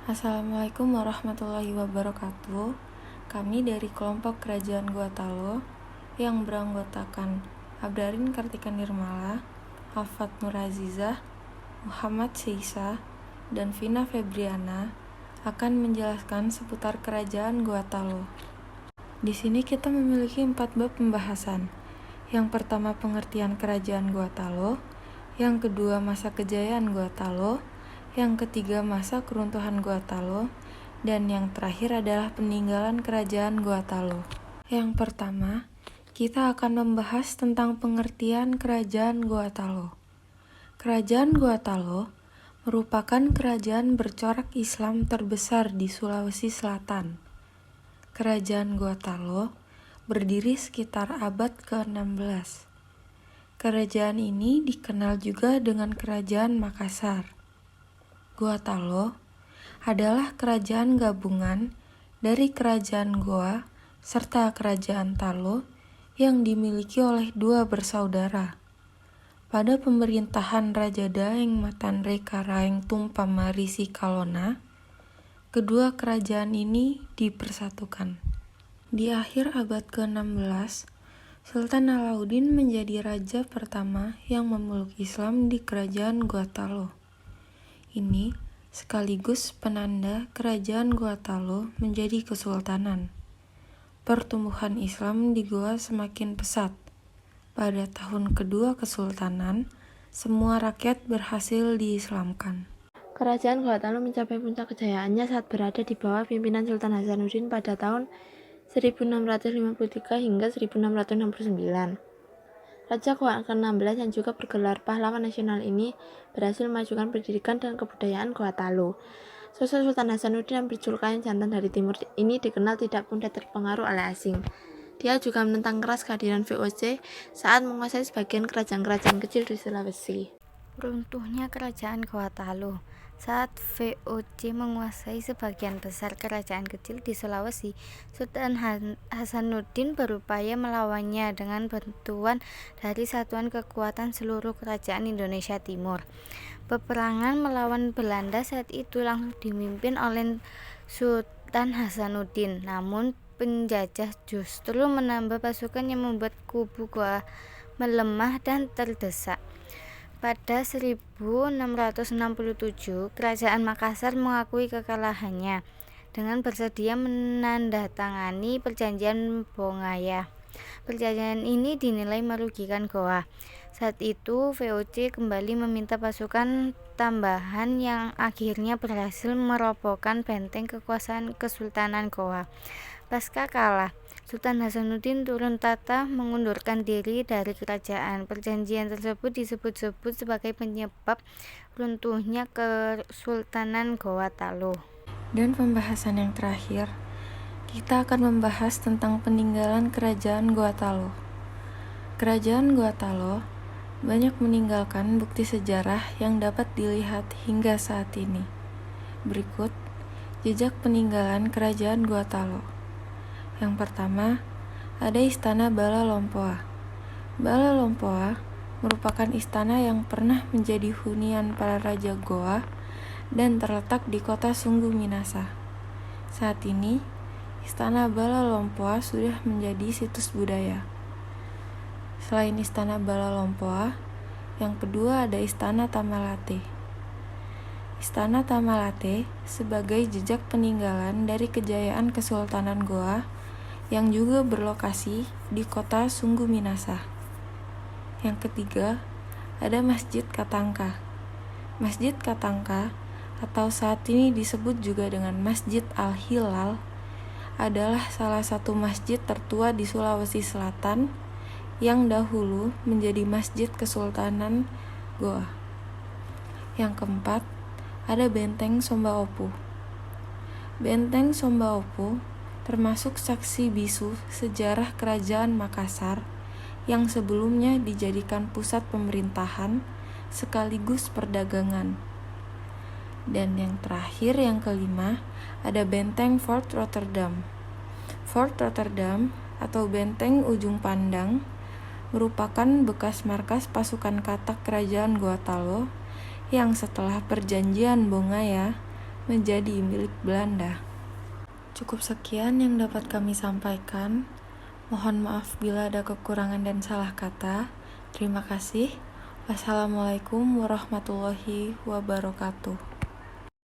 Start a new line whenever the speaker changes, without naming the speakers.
Assalamualaikum warahmatullahi wabarakatuh. Kami dari kelompok Kerajaan Gotalo yang beranggotakan Abdarin Kartika Nirmala, Hafat Nurazizah, Muhammad Seisa, dan Vina Febriana akan menjelaskan seputar Kerajaan Gotalo. Di sini kita memiliki 4 bab pembahasan. Yang pertama, pengertian Kerajaan Gotalo. Yang kedua, masa kejayaan Gotalo. Yang ketiga, masa keruntuhan Gotalo. Dan yang terakhir adalah peninggalan Kerajaan Gotalo. Yang pertama, kita akan membahas tentang pengertian Kerajaan Gotalo. Kerajaan Gotalo merupakan kerajaan bercorak Islam terbesar di Sulawesi Selatan. Kerajaan Gotalo berdiri sekitar abad ke-16. Kerajaan ini dikenal juga dengan Kerajaan Makassar. Gotalo adalah kerajaan gabungan dari Kerajaan Goa serta Kerajaan Talo yang dimiliki oleh 2 bersaudara. Pada pemerintahan Raja Daeng Matanre Karaeng Tumpang Marisi Kalona, kedua kerajaan ini dipersatukan. Di akhir abad ke-16, Sultan Alauddin menjadi raja pertama yang memeluk Islam di Kerajaan Gotalo. Ini sekaligus penanda Kerajaan Gotalo menjadi kesultanan. Pertumbuhan Islam di Goa semakin pesat. Pada tahun kedua kesultanan, semua rakyat berhasil diislamkan.
Kerajaan Gotalo mencapai puncak kejayaannya saat berada di bawah pimpinan Sultan Hasanuddin pada tahun 1653 hingga 1669. Raja Goa ke-16 yang juga bergelar pahlawan nasional ini berhasil memajukan pendidikan dan kebudayaan Gotalo. Sosok Sultan Hasanuddin yang berjulukan jantan dari timur ini dikenal tidak mudah terpengaruh oleh asing. Dia juga menentang keras kehadiran VOC saat menguasai sebagian kerajaan-kerajaan kecil di Sulawesi.
Runtuhnya Kerajaan Gotalo. Saat VOC menguasai sebagian besar kerajaan kecil di Sulawesi, Sultan Hasanuddin berupaya melawannya dengan bantuan dari Satuan Kekuatan Seluruh Kerajaan Indonesia Timur. Peperangan melawan Belanda saat itu langsung dipimpin oleh Sultan Hasanuddin. Namun penjajah justru menambah pasukan yang membuat kubu Goa melemah dan terdesak. Pada 1667, Kerajaan Makassar mengakui kekalahannya dengan bersedia menandatangani Perjanjian Bongaya. Perjanjian ini dinilai merugikan Goa. Saat itu, VOC kembali meminta pasukan tambahan yang akhirnya berhasil merobohkan benteng kekuasaan Kesultanan Goa. Pasca kalah, Sultan Hasanuddin turun tahta mengundurkan diri dari kerajaan. Perjanjian tersebut disebut-sebut sebagai penyebab runtuhnya Kesultanan Gotalo.
Dan pembahasan yang terakhir, kita akan membahas tentang peninggalan Kerajaan Gotalo. Kerajaan Gotalo banyak meninggalkan bukti sejarah yang dapat dilihat hingga saat ini. Berikut jejak peninggalan Kerajaan Gotalo. Yang pertama, ada Istana Bala Lompoa. Bala Lompoa merupakan istana yang pernah menjadi hunian para raja Goa dan terletak di kota Sunggu Minasa. Saat ini, Istana Bala Lompoa sudah menjadi situs budaya. Selain Istana Bala Lompoa, yang kedua ada Istana Tamalate. Istana Tamalate sebagai jejak peninggalan dari kejayaan Kesultanan Goa yang juga berlokasi di kota Sunggu Minasa. Yang ketiga, ada Masjid Katangka. Masjid Katangka atau saat ini disebut juga dengan Masjid Al-Hilal adalah salah satu masjid tertua di Sulawesi Selatan yang dahulu menjadi Masjid Kesultanan Goa. Yang keempat, ada Benteng Sombaopu. Benteng Sombaopu termasuk saksi bisu sejarah Kerajaan Makassar yang sebelumnya dijadikan pusat pemerintahan sekaligus perdagangan. Dan yang terakhir, yang kelima, ada Benteng Fort Rotterdam. Fort Rotterdam atau Benteng Ujung Pandang merupakan bekas markas pasukan katak Kerajaan Gotalo yang setelah Perjanjian Bongaya menjadi milik Belanda. Cukup sekian yang dapat kami sampaikan. Mohon maaf bila ada kekurangan dan salah kata. Terima kasih. Wassalamualaikum warahmatullahi wabarakatuh.